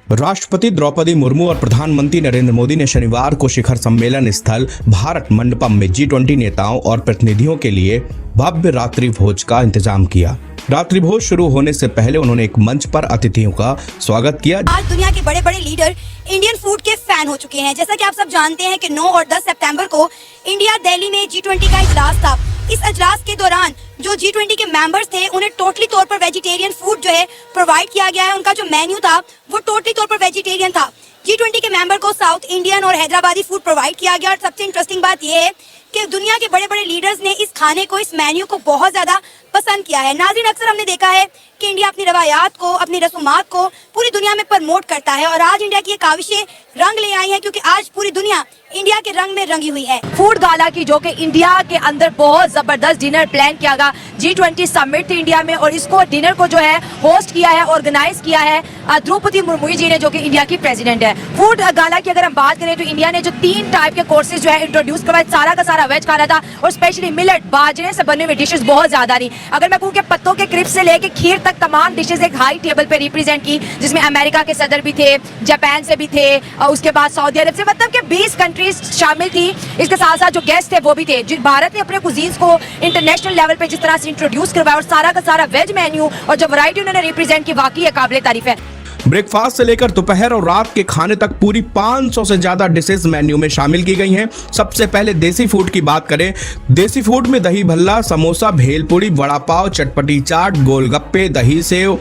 राष्ट्रपति द्रौपदी मुर्मू और प्रधानमंत्री नरेंद्र मोदी ने शनिवार को शिखर सम्मेलन स्थल भारत मंडपम में G20 नेताओं और प्रतिनिधियों के लिए भव्य रात्रि भोज का इंतजाम किया। रात्रि भोज शुरू होने से पहले उन्होंने एक मंच पर अतिथियों का स्वागत किया। आज दुनिया के बड़े बड़े लीडर इंडियन फूड के फैन हो चुके हैं। जैसा कि आप सब जानते हैं कि 9 और 10 सितंबर को इंडिया दिल्ली में G20 का इजलास था। इस इजलास के दौरान जो G20 के मेंबर्स थे उन्हें टोटली तौर पर वेजिटेरियन फूड जो है प्रोवाइड किया गया है। उनका जो मेन्यू था वो टोटली तौर पर वेजिटेरियन था। G20 के मेंबर को साउथ इंडियन और हैदराबादी फूड प्रोवाइड किया गया। और सबसे इंटरेस्टिंग बात यह है कि दुनिया के बड़े बड़े लीडर्स ने इस खाने को, इस मेन्यू को बहुत ज्यादा पसंद किया है। नाज़रीन, अक्सर हमने देखा है कि इंडिया अपनी रवायात को, अपनी रसूमात को पूरी दुनिया में प्रमोट करता है और आज इंडिया की ये काविशें रंग ले आई हैं क्योंकि आज पूरी दुनिया इंडिया के रंग में रंगी हुई है। फूड गाला की जो कि इंडिया के अंदर बहुत जबरदस्त डिनर प्लान किया गया। G20 समिट थी इंडिया में और इसको डिनर को जो है होस्ट किया है, ऑर्गेनाइज किया है द्रौपदी मुर्मू जी ने, जो कि इंडिया की प्रेसिडेंट है। फूड गाला की अगर हम बात करें तो इंडिया ने जो 3 टाइप के कोर्सेज जो है इंट्रोड्यूस करवाए, सारा का सारा वेज खाना था और स्पेशली मिलेट, बाजरे से बने हुए डिशेस बहुत ज्यादा थी। अगर मैं कहूँ कि पत्तों के क्रिप्स से लेके खीर तक तमाम डिशेस एक हाई टेबल पे रिप्रेजेंट की, जिसमें अमेरिका के सदर भी थे, जापान से भी थे, उसके बाद सऊदी अरब से, मतलब कि 20 कंट्रीज शामिल थी। इसके साथ साथ जो गेस्ट थे वो भी थे। भारत ने अपने कुजीन्स को इंटरनेशनल लेवल पे जिस तरह से इंट्रोड्यूस करवाया और सारा का सारा वेज मेन्यू और जो वैरायटी उन्होंने रिप्रेजेंट की, वाकई काबिल तारीफ है। ब्रेकफास्ट से लेकर दोपहर और रात के खाने तक पूरी 500 से ज्यादा डिशेस मेन्यू में शामिल की गई हैं। सबसे पहले देसी फूड की बात करें। देसी फूड में दही भल्ला, समोसा, भेलपूरी, वड़ा पाव, चटपटी चाट, गोलगप्पे, दही सेव,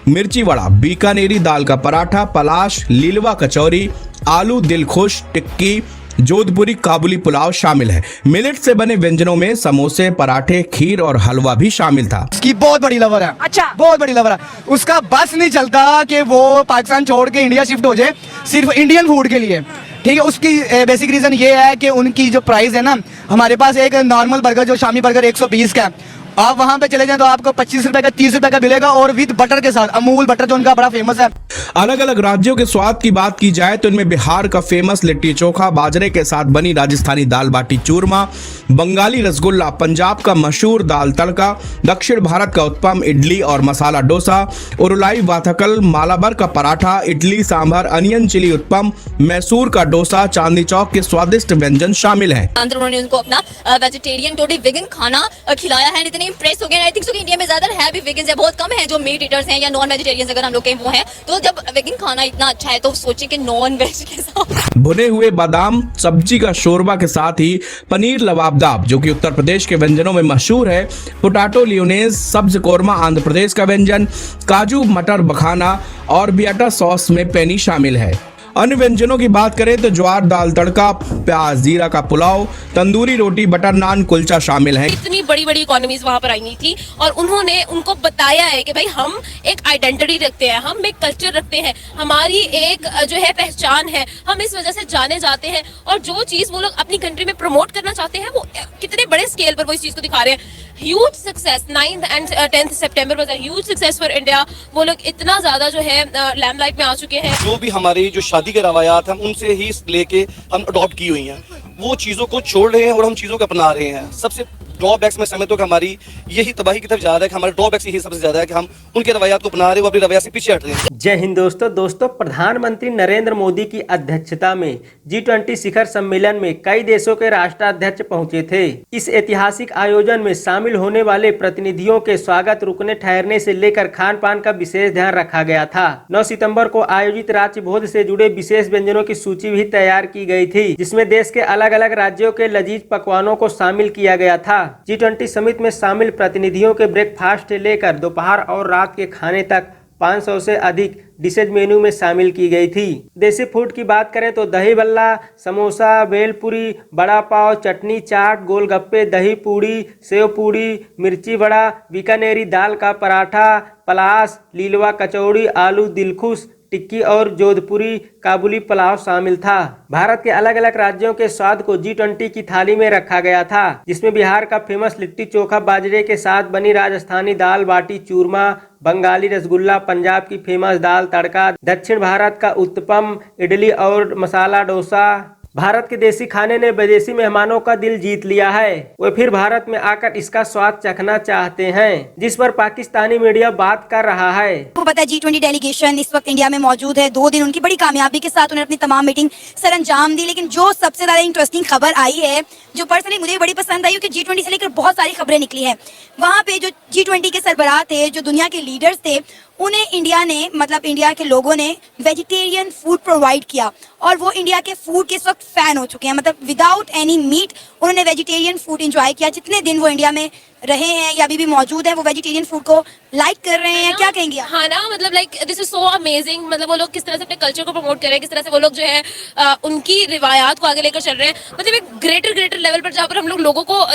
मिर्ची वड़ा, बीकानेरी दाल का पराठा, पलाश, लीलवा कचौरी, आलू दिलखुश टिक्की, जोधपुरी काबुली पुलाव शामिल है। मिलेट से बने व्यंजनों में समोसे, पराठे, खीर और हलवा भी शामिल था। उसकी बहुत बड़ी लवर है। अच्छा, बहुत बड़ी लवर है। उसका बस नहीं चलता कि वो पाकिस्तान छोड़ के इंडिया शिफ्ट हो जाए सिर्फ इंडियन फूड के लिए। ठीक है, उसकी बेसिक रीजन ये है कि उनकी जो प्राइस है ना, हमारे पास एक नॉर्मल बर्गर जो शामी बर्गर 120 का है, आप वहां पे चले जाएं तो आपको 25 रुपए का, 30 रुपए का मिलेगा और विद बटर के साथ, अमूल बटर जो उनका बड़ा फेमस है। अलग अलग राज्यों के स्वाद की बात की जाए तो इनमें बिहार का फेमस लिट्टी चोखा, बाजरे के साथ बनी राजस्थानी दाल बाटी चूरमा, बंगाली रसगुल्ला, पंजाब का मशहूर दाल तड़का, दक्षिण भारत का उत्पम, इडली और मसाला डोसा, उरुलाई वाथकल, मालाबर का पराठा, इडली सांभर, अनियन चिली उत्पम, मैसूर का डोसा, चांदनी चौक के स्वादिष्ट व्यंजन शामिल हैं। उन्होंने उनको अपना वेजिटेरियन टोटली वेगन खाना खिलाया है। इतने इम्प्रेस हो गए। आई थिंक सो कि इंडिया में ज्यादा है भी वेगन्स है, बहुत कम है जो मीट ईटर्स हैं या नॉन वेजिटेरियंस अगर हम लोग कहें वो हैं। तो जब वेगन खाना इतना अच्छा है तो सोचें कि नॉन वेज के साथ भुने हुए बादाम, सब्जी का शोरबा के साथ ही पनीर लबाबदाब जो कि उत्तर प्रदेश के व्यंजनों में मशहूर है, पोटैटो लियोनेज, सब्ज कोरमा आंध्र प्रदेश का व्यंजन, काजू मटर बखाना और बियाटा सॉस में पेनी शामिल है। अन्य व्यंजनों की बात करें तो ज्वार दाल तड़का, प्याज जीरा का पुलाव, तंदूरी रोटी, बटर नान, कुलचा शामिल है। इतनी बड़ी बड़ी इकोनॉमीज वहाँ पर आई नहीं थी और उन्होंने उनको बताया है कि भाई हम एक आइडेंटिटी रखते हैं, हम एक कल्चर रखते हैं, हमारी एक जो है पहचान है, हम इस वजह से जाने जाते हैं और जो चीज वो लोग अपनी कंट्री में प्रमोट करना चाहते हैं वो कितने बड़े स्केल पर वो इस चीज को दिखा रहे हैं। Huge success, 9th and 10th September was a huge success for India. वो लोग इतना ज्यादा जो है लैम्पलाइट में आ चुके हैं। जो भी हमारी जो शादी के रवायात हम उनसे ही लेके हम अडॉप्ट की हुई हैं, वो चीज़ों को छोड़ रहे हैं और हम चीज़ों को अपना रहे हैं। सबसे ड्रॉबैक्स में समझता हूं कि हमारी यही तबाही की तरफ जा रहा है कि हमारे ड्रॉबैक्स यही सबसे ज्यादा है कि हम उनके रवैयात को अपना रहे हैं, वो अपनी रवैया से पीछे हट रहे हैं। जय हिंद दोस्तों, प्रधानमंत्री नरेंद्र मोदी की अध्यक्षता में G20 शिखर सम्मेलन में कई देशों के राष्ट्राध्यक्ष पहुंचे थे। इस ऐतिहासिक आयोजन में शामिल होने वाले प्रतिनिधियों के स्वागत, रुकने ठहरने से लेकर खान पान का विशेष ध्यान रखा गया था। 9 सितंबर को आयोजित रात्रि भोज से जुड़े विशेष व्यंजनों की सूची भी तैयार की गई थी, जिसमें देश के अलग अलग राज्यों के लजीज पकवानों को शामिल किया गया था। G20 समिट में शामिल प्रतिनिधियों के ब्रेकफास्ट से लेकर दोपहर और रात के खाने तक 500 से अधिक डिशेज मेन्यू में शामिल की गई थी। देसी फूड की बात करें तो दही भल्ला, समोसा, भेलपूरी, बड़ा पाव, चटनी चाट, गोलगप्पे, दही पूड़ी, सेव पूड़ी, मिर्ची वड़ा, बीकानेरी दाल का पराठा, पलाश, लीलवा कचौड़ी, आलू दिलखुश टिक्की और जोधपुरी काबुली पुलाव शामिल था। भारत के अलग अलग राज्यों के स्वाद को G20 की थाली में रखा गया था, जिसमें बिहार का फेमस लिट्टी चोखा, बाजरे के साथ बनी राजस्थानी दाल बाटी चूरमा, बंगाली रसगुल्ला, पंजाब की फेमस दाल तड़का, दक्षिण भारत का उत्तपम, इडली और मसाला डोसा, भारत के देसी खाने ने विदेशी मेहमानों का दिल जीत लिया है। वे फिर भारत में आकर इसका स्वाद चखना चाहते हैं, जिस पर पाकिस्तानी मीडिया बात कर रहा है। आपको पता है G20 डेलीगेशन इस वक्त इंडिया में मौजूद है। 2 दिन उनकी बड़ी कामयाबी के साथ उन्होंने अपनी तमाम मीटिंग सर अंजाम दी। लेकिन जो सबसे ज्यादा इंटरेस्टिंग खबर आई है, जो पर्सनली मुझे बड़ी पसंद आई, कि G20 से लेकर बहुत सारी खबरें निकली है। वहाँ पे जो G20 के सरबराह थे, जो दुनिया के लीडर्स थे, उन्हें इंडिया ने, मतलब इंडिया के लोगों ने वेजिटेरियन फूड प्रोवाइड किया और वो इंडिया के फूड के इस वक्त फैन हो चुके हैं। मतलब विदाउट एनी मीट उन्होंने वेजिटेरियन फूड एंजॉय किया। जितने दिन वो इंडिया में रहे हैं या अभी भी मौजूद है, वो वेजिटेरियन फूड को लाइक कर रहे हैं। क्या कहेंगे आप? हाँ ना, मतलब like this is so amazing. मतलब वो लोग किस तरह से अपने कल्चर को प्रमोट कर रहे हैं, किस तरह से वो लोग जो है उनकी रिवायात को आगे लेकर चल रहे हैं। मतलब एक ग्रेटर लेवल पर जहाँ पर हम लोग लोगों को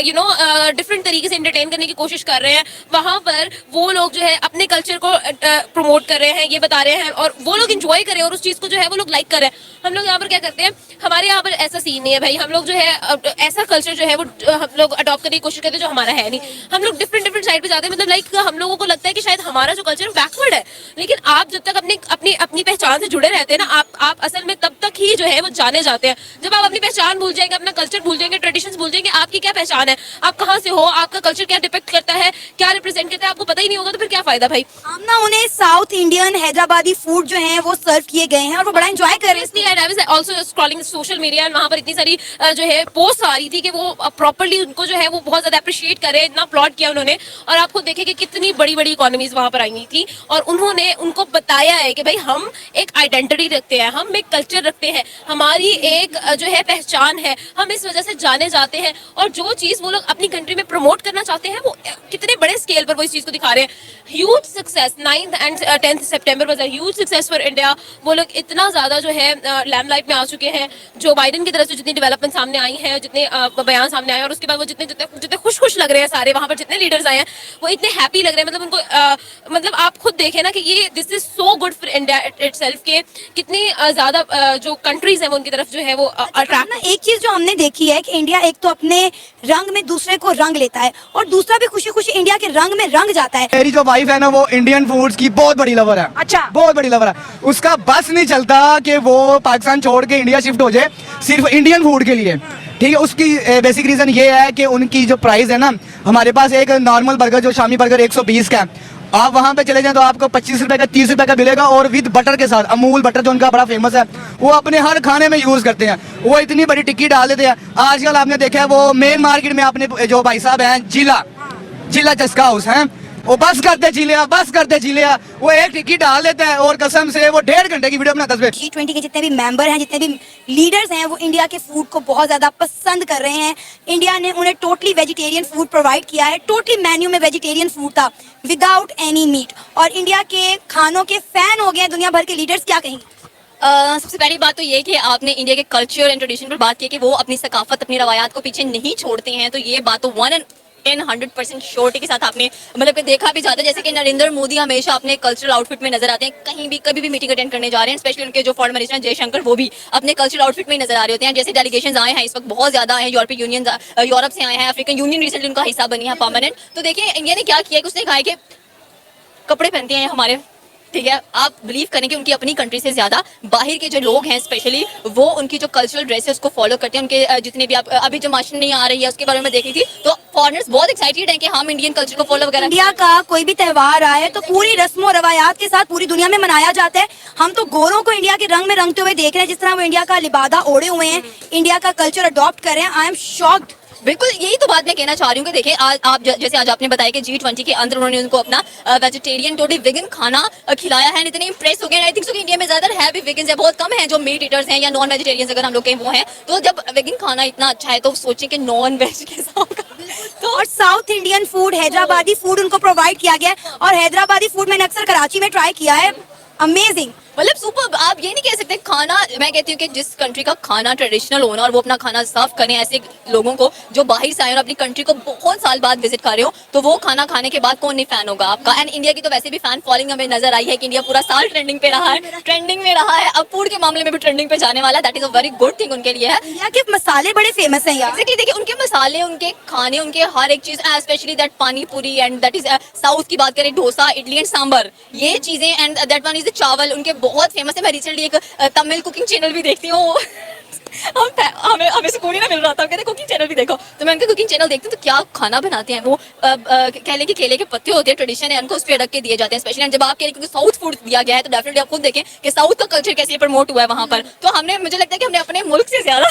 डिफरेंट तरीके से एंटरटेन करने की कोशिश कर रहे हैं, वहाँ पर वो लोग जो है अपने कल्चर को प्रमोट कर रहे हैं, ये बता रहे हैं, और वो लोग इंजॉय कर रहे हैं और उस चीज को जो है वो लोग लाइक कर रहे हैं। हम लोग यहाँ पर क्या करते हैं, हमारे यहाँ पर ऐसा सीन नहीं है भाई। हम लोग जो है ऐसा कल्चर जो है वो हम लोग अडॉप्ट करने की कोशिश करते हैं जो हमारा है नहीं। हम लोग डिफरेंट साइड पे जाते हैं। मतलब लाइक हम लोगों को लगता है कि शायद हमारा जो कल्चर बैकवर्ड है, लेकिन आप जब तक अपनी पहचान से जुड़े रहते हैं ना, आप असल में तब तक ही जो है वो जाने जाते हैं। जब आप अपनी पहचान भूल जाएंगे, अपना कल्चर भूल जाएंगे, ट्रेडिशंस भूल जाएंगे, आपकी क्या पहचान है, आप कहाँ से हो, आपका कल्चर क्या डिपेक्ट करता है, क्या रिप्रेजेंट करता है, आपको पता ही नहीं होगा, तो फिर क्या फायदा भाई। आमना, उन्हें साउथ इंडियन हैदराबादी फूड जो है वो सर्व किए गए हैं और वो बड़ा एंजॉय कर रहे हैं। I was also scrolling social media, वहां पर इतनी सारी जो है पोस्ट आ रही थी कि वो प्रॉपर्ली उनको जो है वो बहुत ज्यादा अप्रिशिएट करे, इतना अपलॉड किया उन्होंने। और आपको देखे कि कितनी बड़ी बड़ी इकोनॉमीज वहां पर आई थी और उन्होंने उनको बताया है कि भाई हम एक आइडेंटिटी रखते हैं, हम एक कल्चर रखते हैं, हमारी एक जो है पहचान है, हम इस वजह से जाने जाते हैं। और जो चीज वो लोग अपनी कंट्री में प्रमोट करना चाहते हैं, वो कितने बड़े स्केल पर वो इस चीज को दिखा रहे हैं। Huge success, 9th and 10th September was a huge success for India. वो लोग इतना ज्यादा जो है लैमलाइट में आ चुके हैं। जो बाइडेन की तरफ से जितनी डेवलपमेंट सामने आई है, जितने बयान सामने आए, और उसके बाद वो जितने खुश लग रहे हैं सारे, वहां पर जितने लीडर्स आए हैं वो इतने हैप्पी लग रहे हैं। मतलब उनको मतलब आप खुद देखें ना कि ये this is so good for India itself के कितनी ज्यादा जो कंट्रीज हैं वो उनकी तरफ जो है वो अट्रैक्ट। एक चीज जो हमने देखी है कि इंडिया एक तो अपने रंग में दूसरे को रंग लेता है और दूसरा भी खुशी खुशी इंडिया के रंग में रंग जाता है। मेरी जो वाइफ है ना, वो इंडियन फूड्स की बहुत बड़ी लवर है। अच्छा। बहुत बड़ी लवर है। उसका बस नहीं चलता कि वो पाकिस्तान छोड़ के इंडिया शिफ्ट हो जाए सिर्फ इंडियन फूड के लिए। ठीक है, उसकी बेसिक रीजन ये है कि उनकी जो प्राइस है ना, हमारे पास एक नॉर्मल बर्गर जो शामी बर्गर 120 का है, आप वहाँ पे चले जाएं तो आपको 25 रुपए का 30 रुपए का मिलेगा, और विद बटर के साथ। अमूल बटर जो उनका बड़ा फेमस है, वो अपने हर खाने में यूज करते हैं। वो इतनी बड़ी टिक्की डाल देते हैं। आजकल आपने देखा है वो मेन मार्केट में, आपने जो भाई साहब हैं जिला चस्का हाउस हैं, वो बस करते जिले वो एक टिक्की डाल देता है और कसम से वो 1.5 घंटे की वीडियो बनाता है। G20 के जितने भी मेंबर हैं, जितने भी लीडर्स हैं, वो इंडिया के फूड को बहुत ज्यादा पसंद कर रहे हैं। इंडिया ने उन्हें टोटली वेजिटेरियन फूड प्रोवाइड किया है। टोटली मेन्यू में वेजिटेरियन फूड था, विदाउट एनी मीट। और इंडिया के खानों के फैन हो गए दुनिया भर के लीडर्स। क्या कहेंगे? सबसे पहली बात तो ये कि आपने इंडिया के कल्चर एंड ट्रेडिशन पर बात की कि वो अपनी सकाफत, अपनी रवायात को पीछे नहीं छोड़ते हैं। तो ये बात तो 100% श्योरिटी के साथ आपने मतलब कि देखा भी जाता है। जैसे कि नरेंद्र मोदी हमेशा अपने कल्चरल आउटफिट में नजर आते हैं, कहीं भी कभी भी मीटिंग अटेंड करने जा रहे हैं। स्पेशली उनके जो फॉरेन मिनिस्टर जयशंकर, वो भी अपने कल्चरल आउटफिट में नजर आ रहे होते हैं। जैसे डेलीगेशंस आए हैं इस वक्त बहुत ज्यादा आए हैं, यूरोपीय यूनियन, यूरोप से आए हैं, अफ्रीकन यूनियन रिसेंटली उनका हिस्सा बनी है परमानेंट। तो देखिए इंडिया ने क्या किया कि उसने कहा है कि कपड़े पहनते हैं हमारे, ठीक है, आप बिलीव करें कि उनकी अपनी कंट्री से ज्यादा बाहर के जो लोग हैं स्पेशली वो उनकी जो कल्चरल ड्रेस है उसको फॉलो करते हैं। उनके जितने भी आप अभी जो मार्च नहीं आ रही है उसके बारे में देखी थी, तो फॉरेनर्स बहुत एक्साइटेड हैं कि हम इंडियन कल्चर को फॉलो वगैरह। इंडिया का कोई भी त्योहार आए तो पूरी रस्म और रवायात के साथ पूरी दुनिया में मनाया जाता है। हम तो गोरों को इंडिया के रंग में रंगते हुए देख रहे हैं, जिस तरह वो इंडिया का लिबादा ओढ़े हुए हैं, इंडिया का कल्चर अडॉप्ट कर रहे हैं। I am shocked. बिल्कुल यही तो बात मैं कहना चाह रही हूँ कि देखिए आप जैसे आज आपने बताया कि G20 के अंदर उन्होंने उनको अपना वेजिटेरियन टोटली वेगन खाना खिलाया है। इतने इंप्रेस हो गए। आई थिंक सो कि इंडिया में ज्यादा है भी वेगन्स है, बहुत कम है जो मीट ईटर्स हैं या नॉन वेजिटेरियंस अगर हम लोग कहें वो हैं। तो जब वेगन खाना इतना अच्छा है तो सोचें कि नॉन वेज के साथ तो और south Indian food, Hyderabadi food उनको प्रोवाइड किया गया है। और हैदराबादी फूड मैंने अक्सर कराची में ट्राई किया है, अमेजिंग। मतलब सुपर। आप ये नहीं कह सकते खाना, मैं कहती हूँ कि जिस कंट्री का खाना ट्रेडिशनल हो ना और वो अपना खाना सर्व करें ऐसे लोगों को जो बाहर से आए और अपनी कंट्री को बहुत साल बाद विजिट कर रहे हो, तो वो खाना खाने के बाद कौन नहीं फैन होगा आपका। एंड इंडिया की तो वैसे भी फैन फॉलोइंग हमें नजर आई है कि इंडिया पूरा साल ट्रेंडिंग पे रहा है, ट्रेंडिंग में रहा है, अब फूड के मामले में भी ट्रेंडिंग पे जाने वाला है। That is a very good thing उनके लिए है। इंडिया के मसाले बड़े फेमस हैं यार। एक्जेक्टली, देखिए उनके मसाले, उनके खाने, उनके हर एक चीज, स्पेशली दैट पानी पूरी एंड दैट इज साउथ की बात करें डोसा, इडली एंड सांबर, ये चीजें, and that one is the चावल उनके बहुत फेमस है। मैं रिसेंटली एक तमिल कुकिंग चैनल भी देखती हूँ हमें सुकून ही ना मिल रहा था। कहते कुकिंग चैनल भी देखो, तो मैं उनका कुकिंग चैनल देखती हूँ तो क्या खाना बनाते हैं वो। कह लें कि केले के पत्ते होते हैं, ट्रेडिशन है, उनको उस पर रख के दिए जाते हैं। स्पेशली जब आप कह रहे क्योंकि साउथ फूड दिया गया है तो डेफिनेटली आप खुद देखें कि साउथ का कल्चर कैसे प्रमोट हुआ है वहाँ पर। तो हमने, मुझे लगता है कि हमने अपने मुल्क से ज्यादा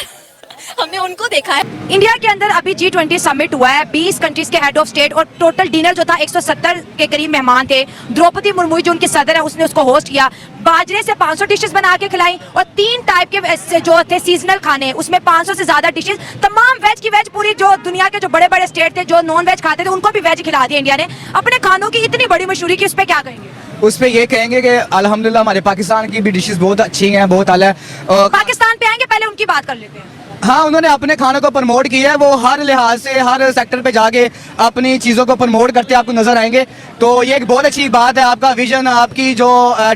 हमने उनको देखा है। इंडिया के अंदर अभी G20 समिट हुआ है, 20 कंट्रीज के हेड ऑफ स्टेट और टोटल डिनर जो था 170 के करीब मेहमान थे। द्रौपदी मुर्मू जो उनकी सदर है उसने उसको होस्ट किया। बाजरे से 500 डिशेस बना के खिलाई और 3 टाइप के जो थे सीजनल खाने, उसमें 500 से ज्यादा डिशेस, तमाम वेज की वेज, पूरी जो दुनिया के जो बड़े बड़े स्टेट थे जो नॉन वेज खाते थे उनको भी वेज खिला दिया इंडिया ने। अपने खानों की इतनी बड़ी मशहूरी की उस पर क्या कहेंगे? उस पे ये कहेंगे कि अल्हम्दुलिल्लाह हमारे पाकिस्तान की भी डिशेस बहुत अच्छी हैं, बहुत आला है। पाकिस्तान पे आएंगे, पहले उनकी बात कर लेते हैं। हाँ, उन्होंने अपने खानों को प्रमोट किया है, वो हर लिहाज से हर सेक्टर पे जाके अपनी चीज़ों को प्रमोट करते आपको नजर आएंगे। तो ये एक बहुत अच्छी बात है, आपका विजन, आपकी जो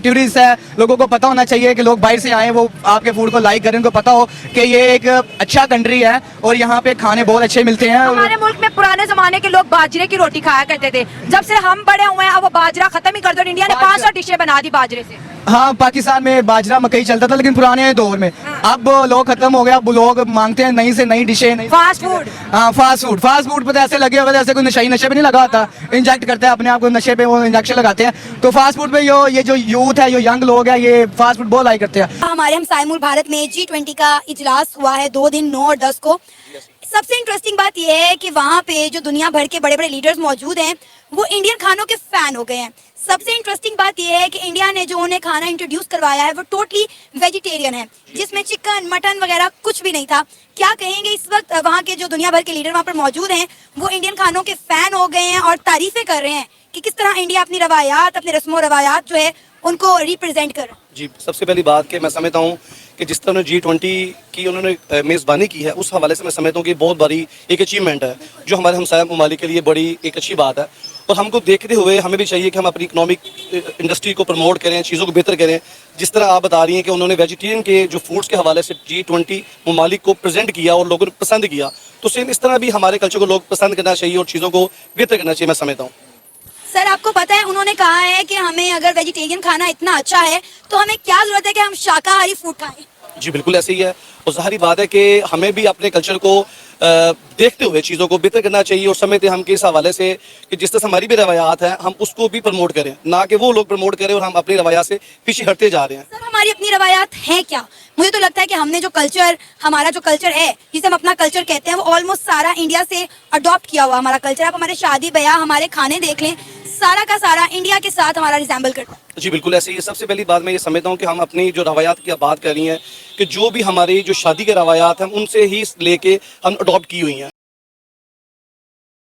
टूरिस्ट है, लोगों को पता होना चाहिए कि लोग बाहर से आए वो आपके फूड को लाइक करें, उनको पता हो कि ये एक अच्छा कंट्री है और यहाँ पे खाने बहुत अच्छे मिलते हैं। हमारे मुल्क में पुराने जमाने के लोग बाजरे की रोटी खाया करते थे, जब से हम बड़े हुए हैं अब वो बाजरा खत्म ही कर दो। इंडिया ने 500 डिशें बना दी बाजरे से। हाँ, पाकिस्तान में बाजरा मकई चलता था लेकिन पुराने दौर में, अब लोग खत्म हो गया, अब लोग मांगते हैं नई से नई डिशें। फास्ट फूड, हाँ, फास्ट फूड पे तो ऐसे लगे हुए जैसे कोई नशे पे नहीं लगा होता, इंजेक्ट करते हैं अपने आप को नशे पे, वो इंजेक्शन लगाते हैं। तो फास्ट फूड पे ये जो यूथ है, जो यंग लोग है, ये फास्ट फूड बहुत लाइक करते हैं। हमारे हमसाए मुल्क भारत में G20 का इजलास हुआ है 2 दिन 9 और 10 को। सबसे इंटरेस्टिंग बात यह है कि वहाँ पे जो दुनिया भर के बड़े बड़े लीडर्स मौजूद हैं वो इंडियन खानों के फैन हो गए हैं। सबसे इंटरेस्टिंग बात यह है कि इंडिया ने जो उन्हें खाना इंट्रोड्यूस करवाया है वो टोटली वेजिटेरियन है, जिसमें चिकन मटन वगैरह कुछ भी नहीं था। क्या कहेंगे इस वक्त वहाँ के जो दुनिया भर के लीडर वहाँ पर मौजूद हैं वो इंडियन खानों के फैन हो गए हैं और तारीफें कर रहे हैं कि किस तरह इंडिया अपनी रवायात, अपने रस्मों रवायात जो है उनको रिप्रेजेंट कर रहा है। जी, सबसे पहली बात कि मैं समझता हूँ कि जिस तरह G20 की उन्होंने मेज़बानी की है उस हवाले से मैं समझता हूँ कि बहुत बड़ी एक अचीवमेंट है जो हमारे हमसाया ममालिक के लिए बड़ी एक अच्छी बात है। और हमको देखते हुए हमें भी चाहिए कि हम अपनी इकोनॉमिक इंडस्ट्री को प्रमोट करें, चीज़ों को बेहतर करें। जिस तरह आप बता रही हैं कि उन्होंने वेजिटेरियन के जो फूड्स के हवाले से G20 ममालिक को प्रेजेंट किया और लोगों ने पसंद किया, तो सेम इस तरह भी हमारे कल्चर को लोग पसंद करना चाहिए और चीज़ों को बेहतर करना चाहिए, मैं समझता हूँ। सर, आपको पता है उन्होंने कहा है कि हमें अगर वेजिटेरियन खाना इतना अच्छा है तो हमें क्या जरूरत है कि हम शाकाहारी फूड खाएं? जी बिल्कुल ऐसे ही है, और ज़ाहिर बात है कि हमें भी अपने कल्चर को देखते हुए चीज़ों को बेहतर करना चाहिए और समझते हम किस हवाले से कि जिस तरह से हमारी भी रवायात हैं हम उसको भी प्रमोट करें, ना कि वो लोग प्रमोट करें और हम अपनी रवायात से पीछे हटते जा रहे हैं। सर, हमारी अपनी रवायात है क्या? मुझे तो लगता है कि हमने जो कल्चर, हमारा जो कल्चर है जिसे हम अपना कल्चर कहते हैं, वो ऑलमोस्ट सारा इंडिया से अडॉप्ट किया हुआ हमारा कल्चर। आप हमारे शादी ब्याह, हमारे खाने देख लें, सारा का सारा इंडिया के साथ हमारा रिजेंबल करता है। जी बिल्कुल ऐसे ही है। सबसे पहली बात मैं ये समझता हूँ कि हम अपनी जो रवायात की बात कर रही हैं कि जो भी हमारी जो शादी के रवायात हैं उनसे ही लेके हम अडॉप्ट की हुई हैं।